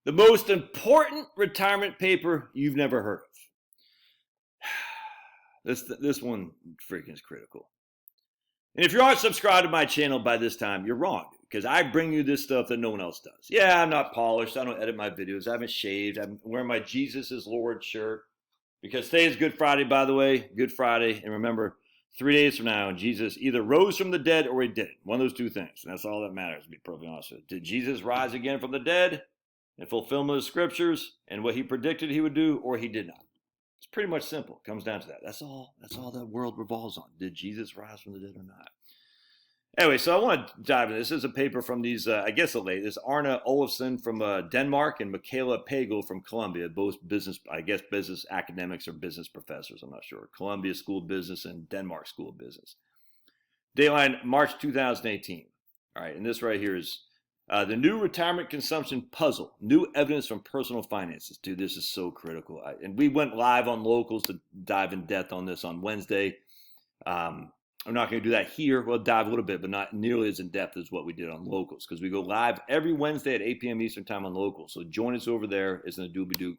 The most important retirement paper you've never heard of. This one freaking is critical. And if you aren't subscribed to my channel by this time, you're wrong, because I bring you this stuff that no one else does. Yeah, I'm not polished. I don't edit my videos. I haven't shaved. I'm wearing my Jesus is Lord shirt, because today is Good Friday, by the way. Good Friday. And remember, 3 days from now, Jesus either rose from the dead or he didn't. One of those two things. And that's all that matters, to be perfectly honest with you. Did Jesus rise again from the dead in fulfillment of the scriptures and what he predicted he would do, or he did not? It's pretty much simple. It comes down to that. That's all that world revolves on. Did Jesus rise from the dead or not? Anyway, so I want to dive in. This is a paper from these, I guess the latest, Arne Olafsen from Denmark and Michaela Pagel from Columbia, both business, I guess business academics or business professors, I'm not sure. Columbia School of Business and Denmark School of Business. Dateline, March 2018. All right, and this right here is the new retirement consumption puzzle, new evidence from personal finances. Dude, this is so critical. And we went live on Locals to dive in depth on this on Wednesday. I'm not going to do that here. We'll dive a little bit, but not nearly as in depth as what we did on Locals, because we go live every Wednesday at 8 p.m. Eastern time on Locals. So join us over there. It's in a doobie-doo.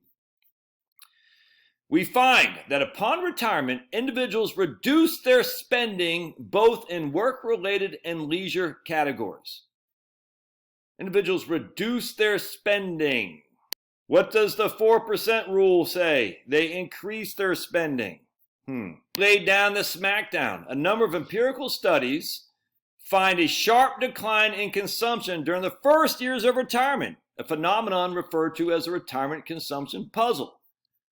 We find that upon retirement, individuals reduce their spending both in work-related and leisure categories. Individuals reduce their spending. What does the 4% rule say? They increase their spending. Laid down the smackdown. A number of empirical studies find a sharp decline in consumption during the first years of retirement, a phenomenon referred to as a retirement consumption puzzle.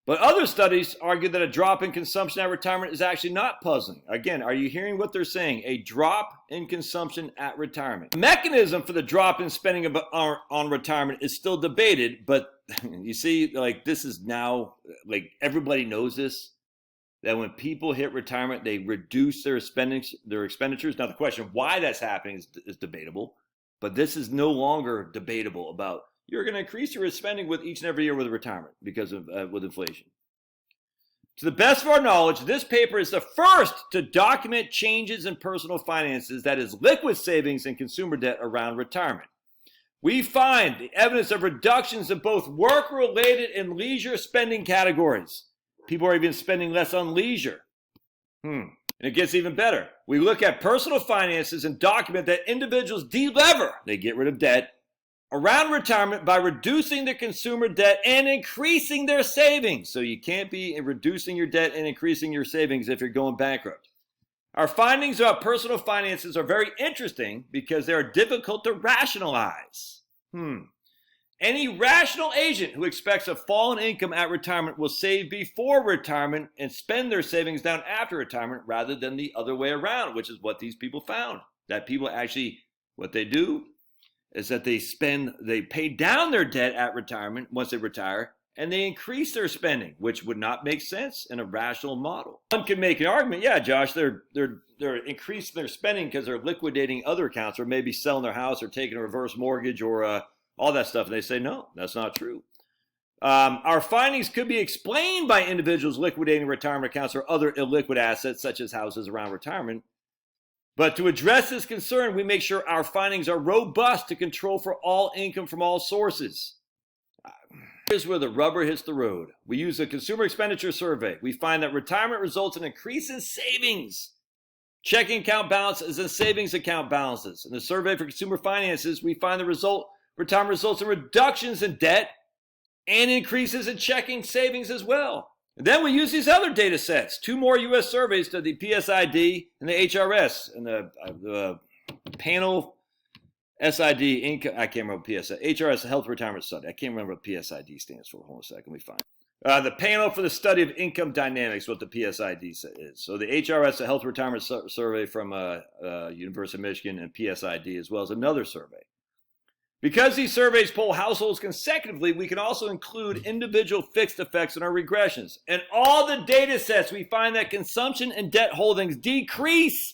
But other studies argue that a drop in consumption at retirement is actually not puzzling. Again, are you hearing what they're saying? A drop in consumption at retirement. The mechanism for the drop in spending on retirement is still debated, but you see, like, this is now, like, everybody knows this, that when people hit retirement, they reduce their expenditures. Now, the question why that's happening is debatable, but this is no longer debatable about you're going to increase your spending with each and every year with retirement because of with inflation. To the best of our knowledge, this paper is the first to document changes in personal finances, that is, liquid savings and consumer debt around retirement. We find the evidence of reductions in both work-related and leisure spending categories. People are even spending less on leisure. And it gets even better. We look at personal finances and document that individuals delever, they get rid of debt, around retirement by reducing their consumer debt and increasing their savings. So you can't be reducing your debt and increasing your savings if you're going bankrupt. Our findings about personal finances are very interesting because they are difficult to rationalize. Any rational agent who expects a fall in income at retirement will save before retirement and spend their savings down after retirement rather than the other way around, which is what these people found. That people actually, what they do is that they pay down their debt at retirement once they retire, and they increase their spending, which would not make sense in a rational model. One can make an argument, yeah, Josh, they're increasing their spending because they're liquidating other accounts or maybe selling their house or taking a reverse mortgage or all that stuff. And they say, no, that's not true. Our findings could be explained by individuals liquidating retirement accounts or other illiquid assets, such as houses around retirement. But to address this concern, we make sure our findings are robust to control for all income from all sources. Here's where the rubber hits the road. We use a consumer expenditure survey. We find that retirement results in an increase in savings, checking account balances, and savings account balances. In the survey for consumer finances, we find retirement results in reductions in debt and increases in checking savings as well. And then we use these other data sets, 2 more U.S. surveys to the PSID and the HRS, and the panel SID income. I can't remember PSID. HRS, Health Retirement Study. I can't remember what PSID stands for. Hold on a second. Let me find it. The panel for the study of income dynamics, what the PSID is. So the HRS, the Health Retirement Survey from University of Michigan, and PSID, as well as another survey. Because these surveys poll households consecutively, we can also include individual fixed effects in our regressions. In all the data sets, we find that consumption and debt holdings decrease,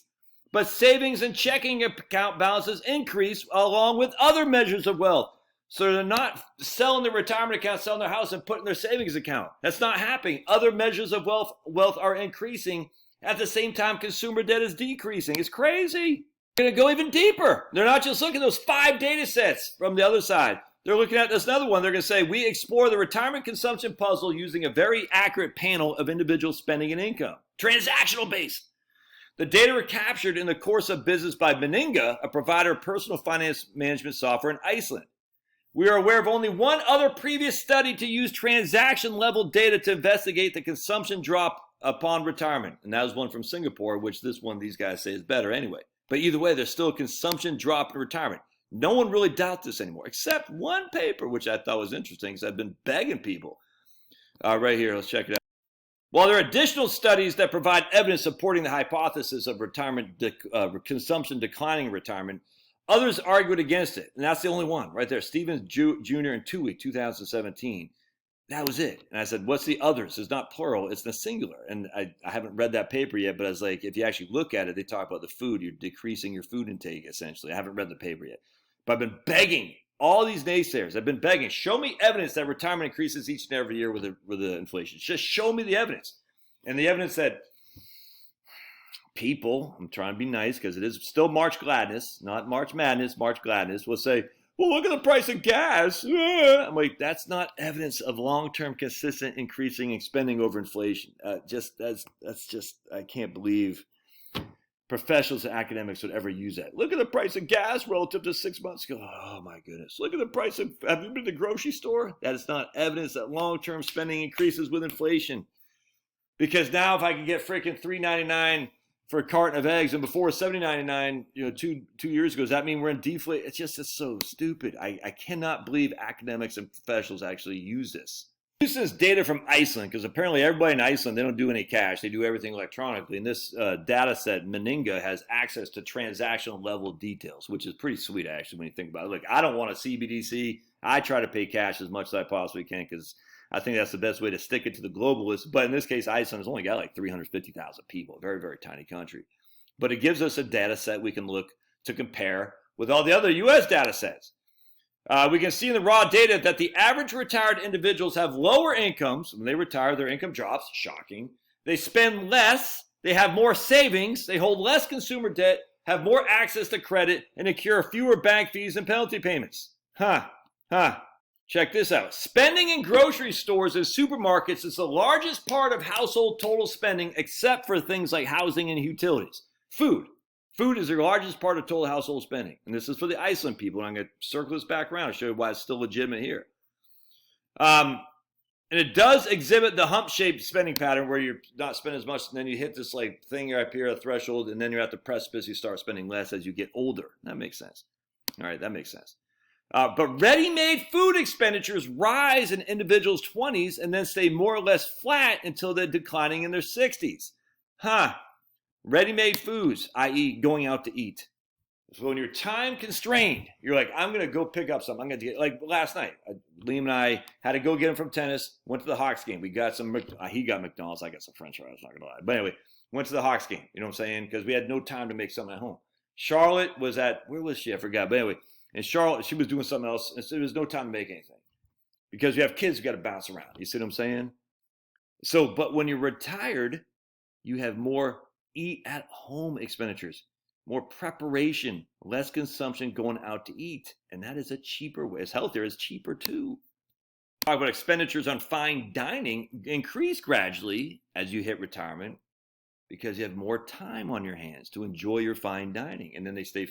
but savings and checking account balances increase along with other measures of wealth. So they're not selling their retirement account, selling their house, and putting their savings account. That's not happening. Other measures of wealth are increasing. At the same time, consumer debt is decreasing. It's crazy. They're going to go even deeper. They're not just looking at those 5 data sets from the other side. They're looking at this another one. They're going to say, we explore the retirement consumption puzzle using a very accurate panel of individual spending and income. Transactional based. The data were captured in the course of business by Meninga, a provider of personal finance management software in Iceland. We are aware of only one other previous study to use transaction level data to investigate the consumption drop upon retirement. And that was one from Singapore, which this one, these guys say is better anyway. But either way, there's still a consumption drop in retirement. No one really doubts this anymore, except one paper, which I thought was interesting because I've been begging people. Right here, let's check it out. While there are additional studies that provide evidence supporting the hypothesis of retirement consumption declining in retirement, others argued against it. And that's the only one right there. Stevens Jr. in Toohey, 2017. That was it. And I said, what's the others? It's not plural, it's the singular. And I haven't read that paper yet, but I was like, if you actually look at it, they talk about the food. You're decreasing your food intake, essentially. I haven't read the paper yet. But I've been begging all these naysayers. I've been begging, show me evidence that retirement increases each and every year with the inflation. Just show me the evidence. And the evidence said, people, I'm trying to be nice because it is still March Gladness, not March Madness, March Gladness, will say, well, look at the price of gas. I'm like, that's not evidence of long-term consistent increasing and spending over inflation. That's just, I can't believe professionals and academics would ever use that. Look at the price of gas relative to 6 months ago. Oh my goodness. Look at the price of, have you been to the grocery store? That is not evidence that long-term spending increases with inflation. Because now if I can get freaking $3.99 for a carton of eggs, and before $7.99, two years ago, does that mean we're in deflation? It's so stupid. I cannot believe academics and professionals actually use this. Use this data from Iceland, because apparently everybody in Iceland, they don't do any cash. They do everything electronically. And this data set, Meninga, has access to transactional level details, which is pretty sweet, actually, when you think about it. Look, I don't want a CBDC. I try to pay cash as much as I possibly can, because I think that's the best way to stick it to the globalists. But in this case, Iceland has only got like 350,000 people, very, very tiny country. But it gives us a data set we can look to compare with all the other U.S. data sets. We can see in the raw data that the average retired individuals have lower incomes. When they retire, their income drops. Shocking. They spend less. They have more savings. They hold less consumer debt, have more access to credit, and incur fewer bank fees and penalty payments. Check this out. Spending in grocery stores and supermarkets is the largest part of household total spending, except for things like housing and utilities. Food. Food is the largest part of total household spending. And this is for the Iceland people. And I'm going to circle this back around and show you why it's still legitimate here. And it does exhibit the hump-shaped spending pattern where you're not spending as much, and then you hit this like thing up here, a threshold, and then you're at the precipice, you start spending less as you get older. That makes sense. All right, that makes sense. But ready-made food expenditures rise in individuals' 20s and then stay more or less flat until they're declining in their 60s. Ready-made foods, i.e. going out to eat. So when you're time constrained, you're like, I'm going to go pick up something. I'm going to get, like last night, Liam and I had to go get him from tennis, went to the Hawks game. We got some, he got McDonald's, I got some French fries, not going to lie. But anyway, went to the Hawks game, you know what I'm saying? Because we had no time to make something at home. Charlotte was at, where was she? I forgot. But anyway, in Charlotte, she was doing something else, and so there was no time to make anything. Because you have kids, you got to bounce around. You see what I'm saying? So, but when you're retired, you have more eat-at-home expenditures, more preparation, less consumption going out to eat. And that is a cheaper way. It's healthier, it's cheaper too. Talk about expenditures on fine dining increase gradually as you hit retirement because you have more time on your hands to enjoy your fine dining, and then they stay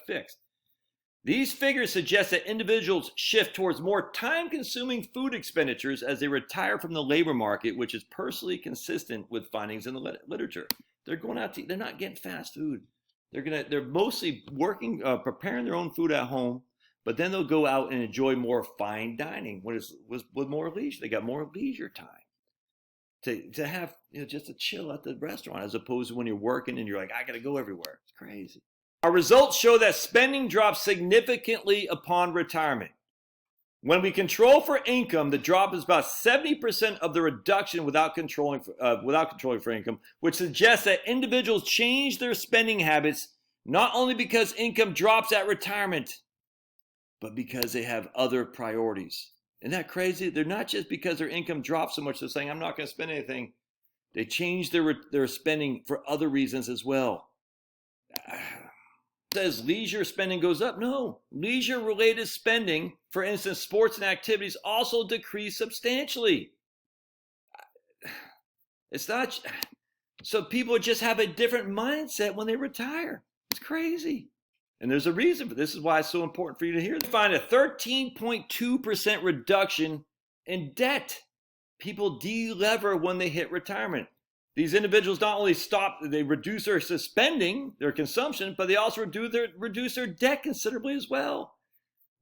fixed. These figures suggest that individuals shift towards more time-consuming food expenditures as they retire from the labor market, which is personally consistent with findings in the literature. They're going out to eat. They're not getting fast food. They're mostly working, preparing their own food at home, but then they'll go out and enjoy more fine dining with more leisure. They got more leisure time to have just to chill at the restaurant, as opposed to when you're working and you're like, I got to go everywhere. It's crazy. Our results show that spending drops significantly upon retirement. When we control for income, the drop is about 70% of the reduction without controlling for income, which suggests that individuals change their spending habits not only because income drops at retirement, but because they have other priorities. Isn't that crazy? They're not just because their income drops so much, they're saying, I'm not going to spend anything. They change their spending for other reasons as well. says leisure spending goes up. No, leisure-related spending, for instance, sports and activities, also decrease substantially. It's not, so people just have a different mindset when they retire. It's crazy. And there's a reason for this. This is why it's so important for you to hear. They find a 13.2% reduction in debt. People de-lever when they hit retirement. These individuals not only they reduce their spending, their consumption, but they also reduce their debt considerably as well.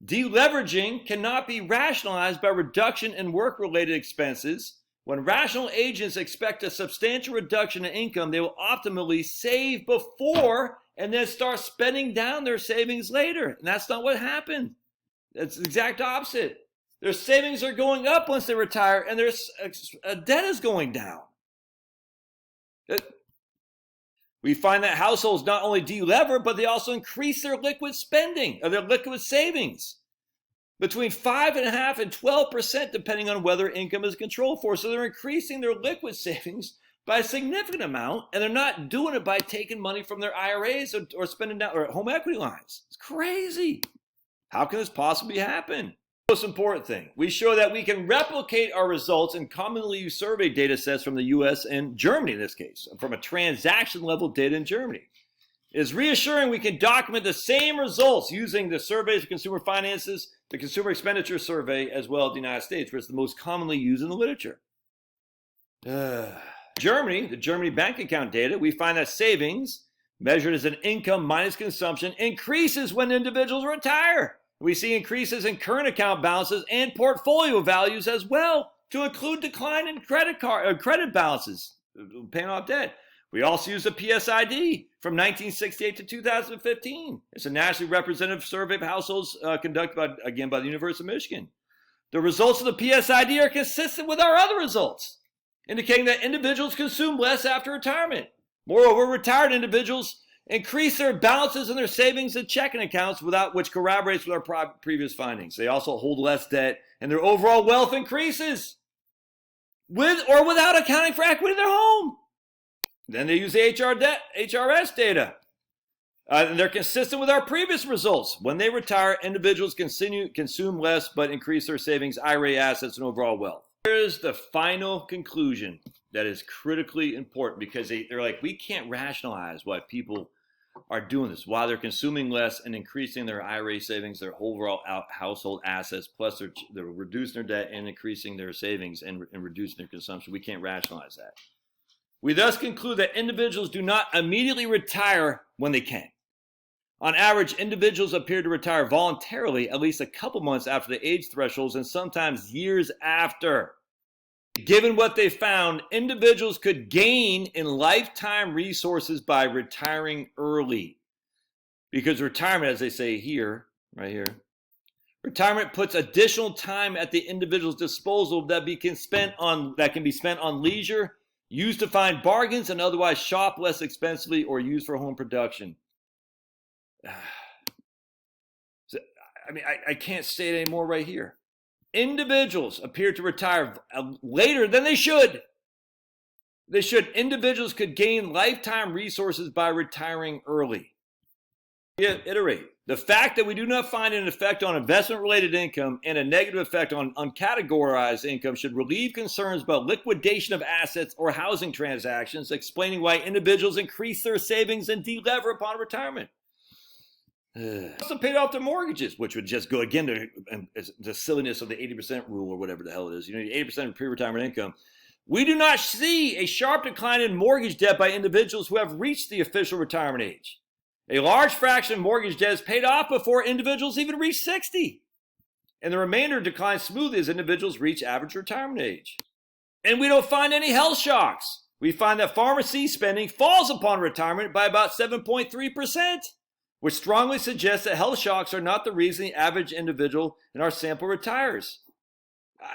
Deleveraging cannot be rationalized by reduction in work-related expenses. When rational agents expect a substantial reduction in income, they will optimally save before and then start spending down their savings later. And that's not what happened. It's the exact opposite. Their savings are going up once they retire, and their debt is going down. We find that households not only de-lever, but they also increase their liquid spending, or their liquid savings, between 5.5% and 12%, depending on whether income is controlled for. So they're increasing their liquid savings by a significant amount, and they're not doing it by taking money from their IRAs or spending down or home equity lines. It's crazy. How can this possibly happen? Most important thing, we show that we can replicate our results in commonly used survey data sets from the US and Germany in this case, from a transaction level data in Germany. It is reassuring we can document the same results using the surveys of consumer finances, the consumer expenditure survey, as well as the United States, which is the most commonly used in the literature. Germany, the Germany bank account data, we find that savings, measured as an income minus consumption, increases when individuals retire. We see increases in current account balances and portfolio values as well, to include decline in credit balances, paying off debt. We also use the PSID from 1968 to 2015. It's a nationally representative survey of households conducted by the University of Michigan. The results of the PSID are consistent with our other results, indicating that individuals consume less after retirement. Moreover, retired individuals increase their balances in their savings and checking accounts, which corroborates with our previous findings. They also hold less debt, and their overall wealth increases, with or without accounting for equity in their home. Then they use the HRS data. And they're consistent with our previous results. When they retire, individuals consume less but increase their savings, IRA assets, and overall wealth. Here's the final conclusion that is critically important, because they're like, we can't rationalize why people are doing this, why they're consuming less and increasing their IRA savings, their overall household assets, plus they're reducing their debt and increasing their savings and reducing their consumption. We can't rationalize that. We thus conclude that individuals do not immediately retire when they can. On average, individuals appear to retire voluntarily at least a couple months after the age thresholds, and sometimes years after. Given what they found, individuals could gain in lifetime resources by retiring early. Because retirement, as they say here, right here, retirement puts additional time at the individual's disposal that can be spent on leisure, used to find bargains, and otherwise shop less expensively or used for home production. I can't say it anymore right here. Individuals appear to retire later than they should. Individuals could gain lifetime resources by retiring early. Iterate. The fact that we do not find an effect on investment-related income and a negative effect on uncategorized income should relieve concerns about liquidation of assets or housing transactions, explaining why individuals increase their savings and de-lever upon retirement. Also paid off their mortgages, which would just go again to the silliness of the 80% rule or whatever the hell it is. 80% of pre-retirement income. We do not see a sharp decline in mortgage debt by individuals who have reached the official retirement age. A large fraction of mortgage debt is paid off before individuals even reach 60. And the remainder declines smoothly as individuals reach average retirement age. And we don't find any health shocks. We find that pharmacy spending falls upon retirement by about 7.3%. Which strongly suggests that health shocks are not the reason the average individual in our sample retires.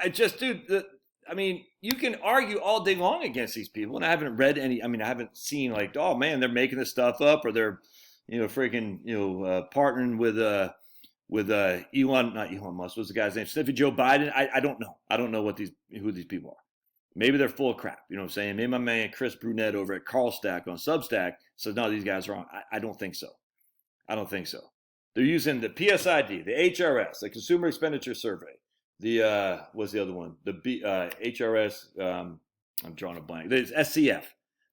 You can argue all day long against these people, and I haven't read any. I haven't seen like, oh man, they're making this stuff up, or they're, partnering with Elon, not Elon Musk. What's the guy's name? Sniffy Joe Biden. I don't know. I don't know who these people are. Maybe they're full of crap. You know what I'm saying? Maybe my man Chris Brunette over at Carl Stack on Substack says no, these guys are wrong. I don't think so. I don't think so. They're using the PSID, the HRS, the Consumer Expenditure Survey. The what's the other one? The HRS. I'm drawing a blank. There's SCF.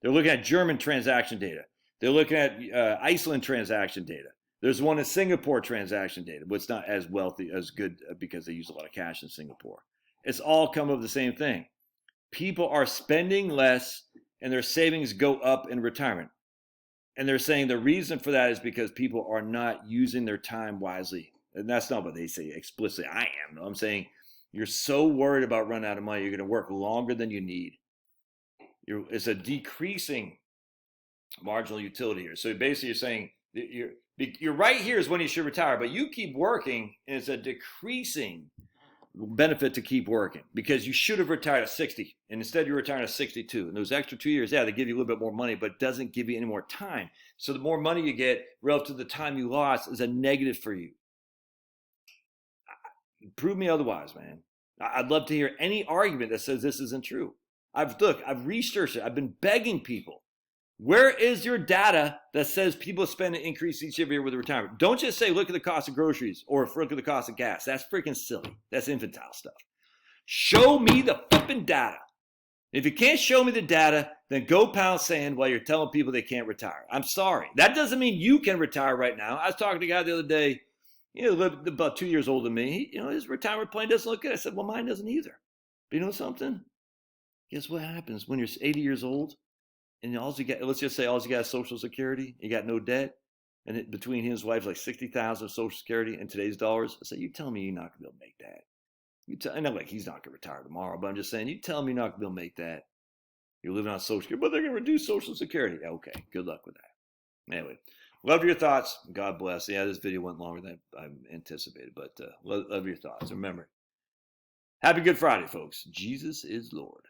They're looking at German transaction data. They're looking at Iceland transaction data. There's one in Singapore transaction data, but it's not as wealthy, as good because they use a lot of cash in Singapore. It's all come of the same thing. People are spending less and their savings go up in retirement. And they're saying the reason for that is because people are not using their time wisely. And that's not what they say explicitly. I am. No, I'm saying you're so worried about running out of money, you're going to work longer than you need. It's a decreasing marginal utility here. So basically you're saying you're right here is when you should retire, but you keep working and it's a decreasing benefit to keep working because you should have retired at 60 and instead you're retiring at 62. And those extra 2 years, yeah, they give you a little bit more money, but it doesn't give you any more time. So the more money you get relative to the time you lost is a negative for you. Prove me otherwise, man. I'd love to hear any argument that says this isn't true. I've researched it. I've been begging people. Where is your data that says people spend an increase each every year with retirement? Don't just say, look at the cost of groceries or look at the cost of gas. That's freaking silly. That's infantile stuff. Show me the flipping data. If you can't show me the data, then go pound sand while you're telling people they can't retire. I'm sorry. That doesn't mean you can retire right now. I was talking to a guy the other day, about 2 years older than me. His retirement plan doesn't look good. I said, well, mine doesn't either. But you know something? Guess what happens when you're 80 years old? And let's just say all you got is Social Security, you got no debt, and between his wife's like 60,000 Social Security in today's dollars. I say, you tell me you're not gonna be able to make that. I know like he's not gonna retire tomorrow, but I'm just saying, you tell me you're not gonna be able to make that. You're living on Social Security, but they're gonna reduce Social Security. Okay, good luck with that. Anyway, love your thoughts. God bless. Yeah, this video went longer than I anticipated, but love your thoughts. Remember, happy Good Friday, folks. Jesus is Lord.